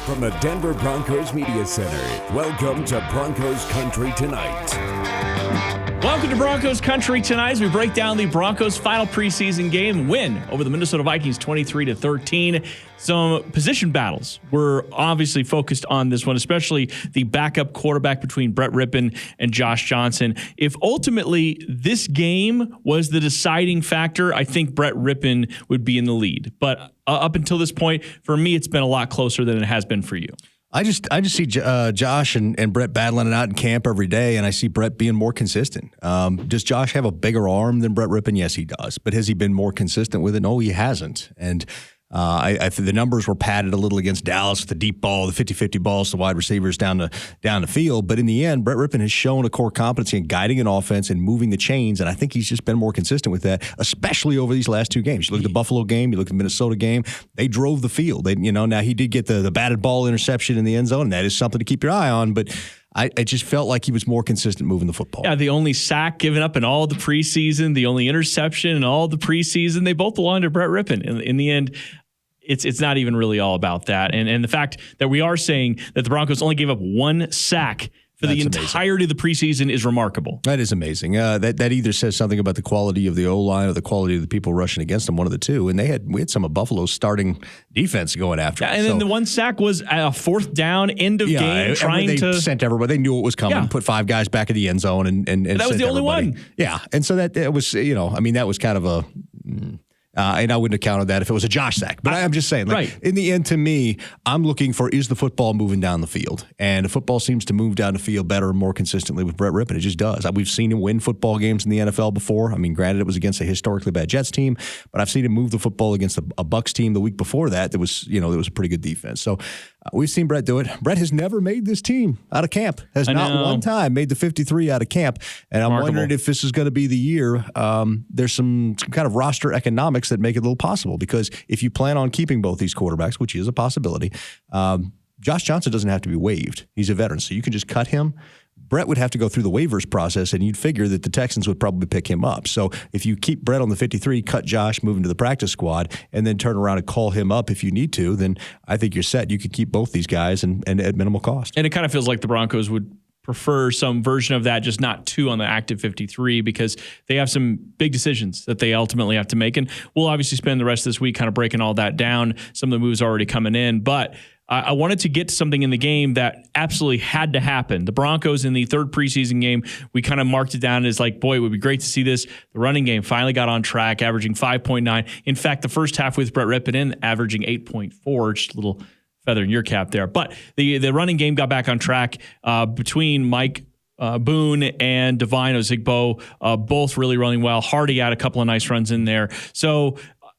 From the Denver Broncos Media Center, welcome to Broncos Country Tonight. Welcome to Broncos Country Tonight as we break down the Broncos' final preseason game win over the Minnesota Vikings 23-13. Some position battles were obviously focused on this one, especially the backup quarterback between Brett Rypien and Josh Johnson. If ultimately this game was the deciding factor, I think Brett Rypien would be in the lead. But up until this point, for me, it's been a lot closer than it has been for you. I just see Josh and Brett battling it out in camp every day, and I see Brett being more consistent. Does Josh have a bigger arm than Brett Rypien? Yes, he does. But has he been more consistent with it? No, he hasn't. And I think the numbers were padded a little against Dallas with the deep ball, the 50-50 balls to wide receivers down the field. But in the end, Brett Rypien has shown a core competency in guiding an offense and moving the chains, and I think he's just been more consistent with that, especially over these last two games. You look at the Buffalo game, you look at the Minnesota game, they drove the field. Now he did get the batted ball interception in the end zone, and that is something to keep your eye on, but I just felt like he was more consistent moving the football. Yeah, the only sack given up in all the preseason, the only interception in all the preseason, they both belong to Brett Rypien. In the end, it's not even really all about that. And the fact that we are saying that the Broncos only gave up one sack for the entirety of the preseason is remarkable. That is amazing. That either says something about the quality of the O-line or the quality of the people rushing against them, one of the two. And we had some of Buffalo's starting defense going after them. And then the one sack was a fourth down, end of game, they sent everybody. They knew it was coming, put five guys back in the end zone. And that was the only one. Yeah. And so that was, that was kind of a... and I wouldn't have counted that if it was a Josh sack. But I'm just saying, in the end, to me, I'm looking for, is the football moving down the field? And the football seems to move down the field better and more consistently with Brett Rypien. It just does. We've seen him win football games in the NFL before. I mean, granted, it was against a historically bad Jets team, but I've seen him move the football against a Bucs team the week before that. There was a pretty good defense. So we've seen Brett do it. Brett has never made this team out of camp. Has not one time made the 53 out of camp. And I'm wondering if this is going to be the year. There's some kind of roster economics that make it a little possible, because if you plan on keeping both these quarterbacks, which is a possibility, Josh Johnson doesn't have to be waived. He's a veteran, so you can just cut him. Brett would have to go through the waivers process, and you'd figure that the Texans would probably pick him up. So if you keep Brett on the 53, cut Josh, move him to the practice squad, and then turn around and call him up if you need to, then I think you're set. You could keep both these guys and at minimal cost. And it kind of feels like the Broncos would prefer some version of that, just not two on the active 53, because they have some big decisions that they ultimately have to make. And we'll obviously spend the rest of this week kind of breaking all that down. Some of the moves already coming in, but I wanted to get to something in the game that absolutely had to happen. The Broncos in the third preseason game, we kind of marked it down as like, boy, it would be great to see this. The running game finally got on track, averaging 5.9. In fact, the first half with Brett Rypien in, averaging 8.4, just a little feather in your cap there. But the running game got back on track between Mike Boone and Divine Ozigbo, both really running well. Hardy had a couple of nice runs in there. So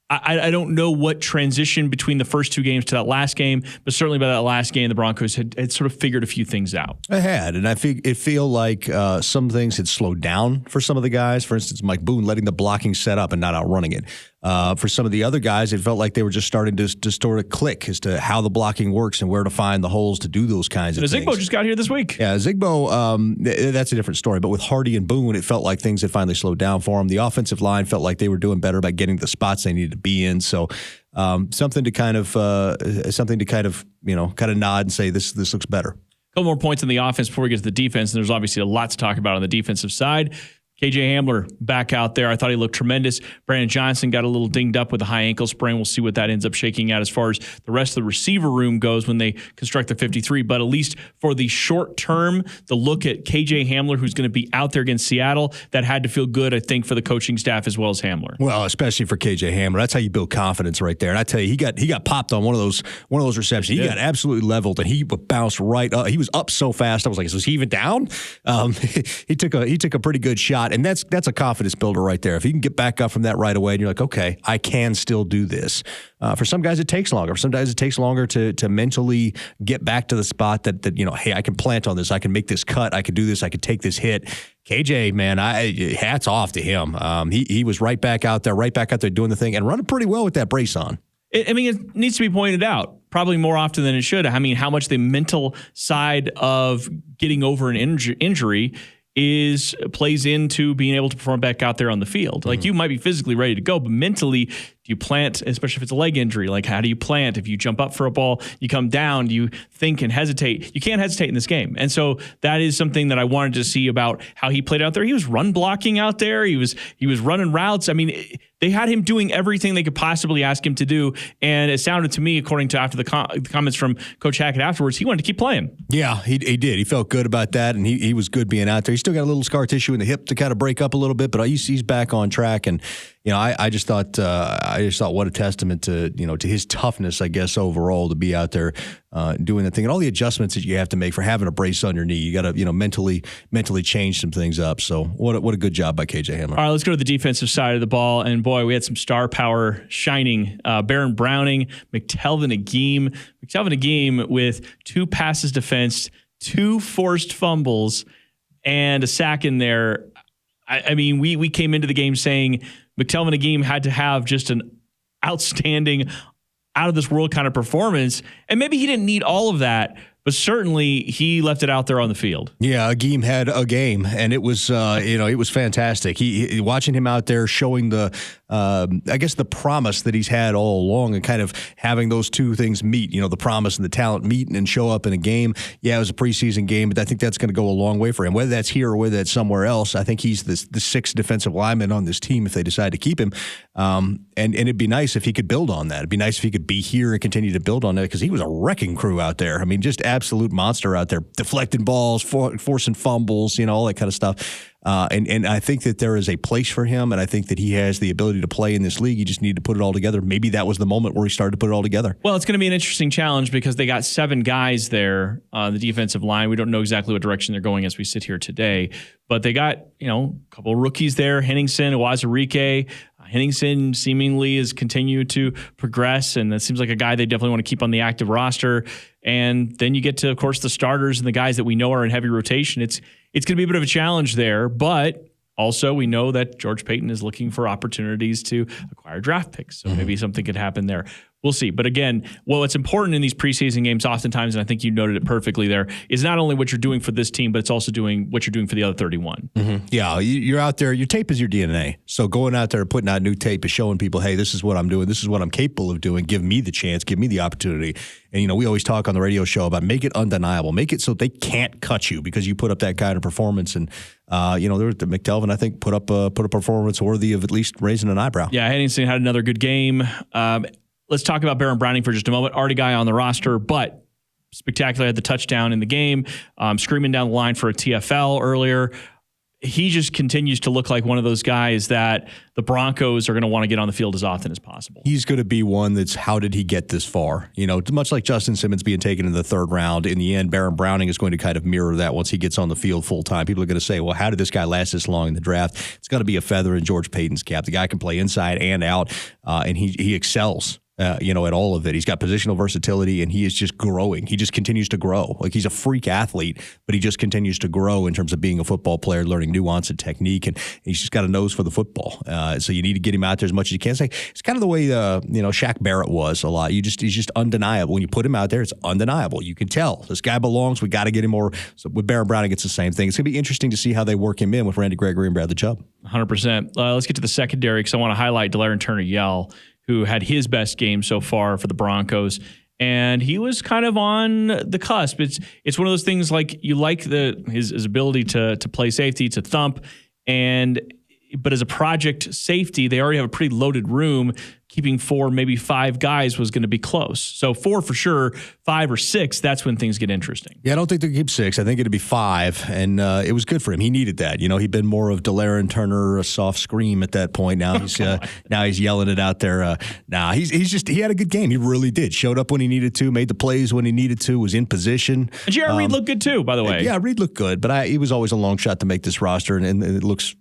I don't know what transition between the first two games to that last game, but certainly by that last game, the Broncos had sort of figured a few things out. I had, and I feel like some things had slowed down for some of the guys. For instance, Mike Boone letting the blocking set up and not outrunning it. For some of the other guys, it felt like they were just starting to sort of click as to how the blocking works and where to find the holes to do those kinds of things. Ozigbo just got here this week. Yeah, Ozigbo, that's a different story. But with Hardy and Boone, it felt like things had finally slowed down for them. The offensive line felt like they were doing better by getting the spots they needed to be in. So something to kind of nod and say this looks better. A couple more points on the offense before we get to the defense, and there's obviously a lot to talk about on the defensive side. KJ Hamler back out there. I thought he looked tremendous. Brandon Johnson got a little dinged up with a high ankle sprain. We'll see what that ends up shaking out as far as the rest of the receiver room goes when they construct the 53. But at least for the short term, the look at KJ Hamler, who's going to be out there against Seattle, that had to feel good, I think, for the coaching staff as well as Hamler. Well, especially for KJ Hamler. That's how you build confidence right there. And I tell you, he got popped on one of those receptions. He got absolutely leveled, and he bounced right up. He was up so fast. I was like, was he even down? He took a pretty good shot. And that's a confidence builder right there. If you can get back up from that right away and you're like, okay, I can still do this. For some guys, it takes longer. For some guys, it takes longer to mentally get back to the spot that hey, I can plant on this. I can make this cut. I can do this. I can take this hit. KJ, man, hats off to him. He was right back out there doing the thing and running pretty well with that brace on. It needs to be pointed out probably more often than it should. I mean, how much the mental side of getting over an injury plays into being able to perform back out there on the field. Like, you might be physically ready to go, but mentally, Do you plant, especially if it's a leg injury? Like, how do you plant? If you jump up for a ball, you come down, do you think and hesitate? You can't hesitate in this game. And so that is something that I wanted to see about how he played out there. He was run blocking out there. He was running routes. I mean, they had him doing everything they could possibly ask him to do. And it sounded to me, according to after the comments from Coach Hackett afterwards, he wanted to keep playing. Yeah, he did. He felt good about that, and he was good being out there. He's still got a little scar tissue in the hip to kind of break up a little bit, but he's back on track. And I just thought what a testament to to his toughness, I guess, overall, to be out there doing the thing, and all the adjustments that you have to make for having a brace on your knee. You got to mentally change some things up. So what a good job by KJ Hamler. All right, let's go to the defensive side of the ball, and boy, we had some star power shining. Baron Browning, McTelvin Agim with 2 passes defensed, 2 forced fumbles, and a sack in there. I mean, we came into the game saying McTelvin Agim had to have just an outstanding, out of this world kind of performance. And maybe he didn't need all of that, but certainly he left it out there on the field. Yeah, Agim had a game, and it was it was fantastic. He watching him out there showing the I guess the promise that he's had all along, and kind of having those two things meet. The promise and the talent meet and show up in a game. Yeah, it was a preseason game, but I think that's going to go a long way for him. Whether that's here or whether that's somewhere else, I think he's the 6th defensive lineman on this team if they decide to keep him. And it'd be nice if he could build on that. It'd be nice if he could be here and continue to build on that, because he was a wrecking crew out there. I mean, just absolute monster out there, deflecting balls, forcing fumbles, all that kind of stuff. And I think that there is a place for him, and I think that he has the ability to play in this league. You just need to put it all together. Maybe that was the moment where he started to put it all together. Well, it's going to be an interesting challenge because they got 7 guys there on the defensive line. We don't know exactly what direction they're going as we sit here today, but they got, a couple of rookies there, Henningsen, Uwazurike. Henningsen seemingly has continued to progress, and that seems like a guy they definitely want to keep on the active roster. And then you get to, of course, the starters and the guys that we know are in heavy rotation. It's going to be a bit of a challenge there, but also we know that George Paton is looking for opportunities to acquire draft picks. So maybe something could happen there. We'll see. But again, what's important in these preseason games oftentimes, and I think you noted it perfectly there, is not only what you're doing for this team, but it's also doing what you're doing for the other 31. Mm-hmm. Yeah, you're out there. Your tape is your DNA. So going out there and putting out new tape is showing people, hey, this is what I'm doing. This is what I'm capable of doing. Give me the chance. Give me the opportunity. And, we always talk on the radio show about make it undeniable. Make it so they can't cut you because you put up that kind of performance. And, McTelvin, I think, put up a performance worthy of at least raising an eyebrow. Yeah, Henningsen had another good game. Let's talk about Baron Browning for just a moment. Already guy on the roster, but spectacular, had the touchdown in the game, screaming down the line for a TFL earlier. He just continues to look like one of those guys that the Broncos are going to want to get on the field as often as possible. He's going to be one that's, how did he get this far? Much like Justin Simmons being taken in the 3rd round, in the end, Baron Browning is going to kind of mirror that once he gets on the field full time. People are going to say, well, how did this guy last this long in the draft? It's going to be a feather in George Paton's cap. The guy can play inside and out, and he excels. At all of it. He's got positional versatility, and he is just growing. He just continues to grow. Like, he's a freak athlete, but he just continues to grow in terms of being a football player, learning nuance and technique, and he's just got a nose for the football. So you need to get him out there as much as you can. It's kind of the way, Shaq Barrett was a lot. He's just undeniable. When you put him out there, it's undeniable. You can tell this guy belongs. We got to get him more. So with Baron Browning, it's the same thing. It's going to be interesting to see how they work him in with Randy Gregory and Bradley Chubb. 100%. Let's get to the secondary, because I want to highlight Delairan Turner, who had his best game so far for the Broncos. And he was kind of on the cusp. It's one of those things, like, you like his ability to play safety, to thump, but as a project safety, they already have a pretty loaded room. Keeping 4, maybe 5 guys was going to be close. So 4 for sure, 5 or 6, that's when things get interesting. Yeah, I don't think they'll keep 6. I think it'd be 5, and it was good for him. He needed that. He'd been more of Delairan Turner, a soft scream at that point. Now he's yelling it out there. He had a good game. He really did. Showed up when he needed to, made the plays when he needed to, was in position. And Jared Reed looked good too, by the way. Yeah, Reed looked good, but he was always a long shot to make this roster, and it looks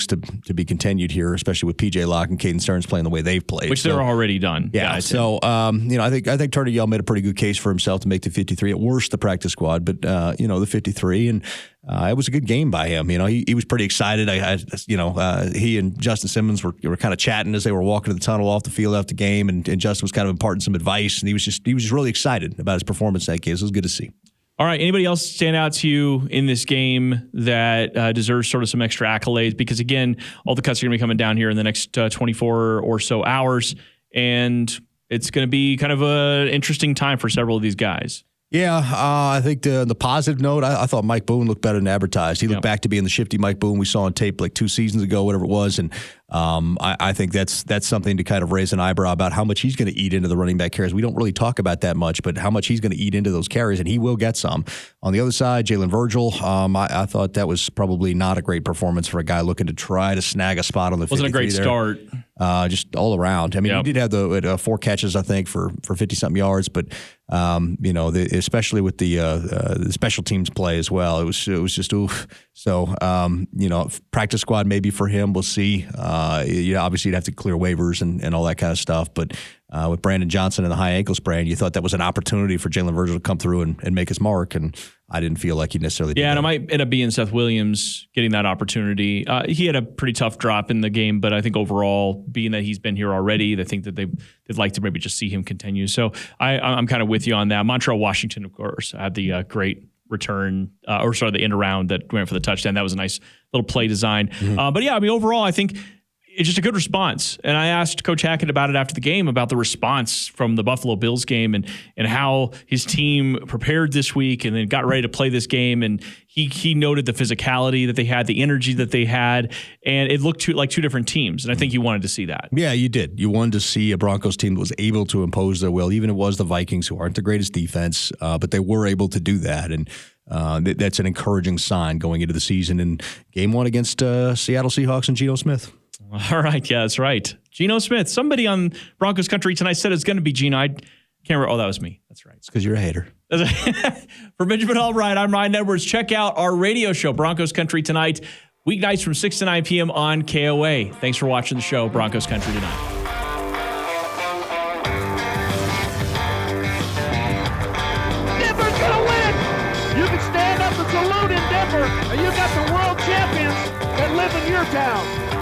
to be continued here, especially with PJ Locke and Caden Stearns playing the way they've played. Which they're already done. Yeah. So, I think Turner Yell made a pretty good case for himself to make the 53. At worst, the practice squad, but, the 53. And it was a good game by him. He was pretty excited. He and Justin Simmons were kind of chatting as they were walking to the tunnel off the field after the game. And Justin was kind of imparting some advice. And he was just really excited about his performance that game. So it was good to see. All right. Anybody else stand out to you in this game that deserves sort of some extra accolades? Because, again, all the cuts are going to be coming down here in the next 24 or so hours, and it's going to be kind of an interesting time for several of these guys. Yeah, I think the positive note, I thought Mike Boone looked better than advertised. He looked back to being the shifty Mike Boone we saw on tape like 2 seasons ago, whatever it was, and I think that's something to kind of raise an eyebrow about how much he's going to eat into the running back carries. We don't really talk about that much, but how much he's going to eat into those carries, and he will get some. On the other side, Jalen Virgil, I thought that was probably not a great performance for a guy looking to try to snag a spot on the 53 Wasn't a great start. Just all around. I mean, he did have the 4 catches, I think, for 50-something yards, but especially with the special teams play as well, it was just oof. So, practice squad maybe for him, we'll see. Obviously you'd have to clear waivers and all that kind of stuff, but with Brandon Johnson and the high ankle sprain, you thought that was an opportunity for Jalen Virgil to come through and make his mark, and I didn't feel like he necessarily did. Yeah, and it might end up being Seth Williams getting that opportunity. He had a pretty tough drop in the game, but I think overall, being that he's been here already, I think that they'd like to maybe just see him continue. So I'm kind of with you on that. Montreal Washington, of course, had the great return, the end around that went for the touchdown. That was a nice little play design. Mm-hmm. But yeah, I mean, overall, I think it's just a good response. And I asked Coach Hackett about it after the game, about the response from the Buffalo Bills game and how his team prepared this week and then got ready to play this game. And he noted the physicality that they had, the energy that they had, and it looked like 2 different teams. And I think you wanted to see that. Yeah, you did. You wanted to see a Broncos team that was able to impose their will, even if it was the Vikings, who aren't the greatest defense, but they were able to do that. And that's an encouraging sign going into the season. And game 1 against Seattle Seahawks and Geno Smith. All right. Yeah, that's right. Geno Smith. Somebody on Broncos Country Tonight said it's going to be Geno. I can't remember. Oh, that was me. That's right. It's because you're a hater. For Benjamin Allbright, I'm Ryan Edwards. Check out our radio show, Broncos Country Tonight, weeknights from 6 to 9 p.m. on KOA. Thanks for watching the show, Broncos Country Tonight. Denver's going to win. You can stand up and salute in Denver, and you got the world champions that live in your town.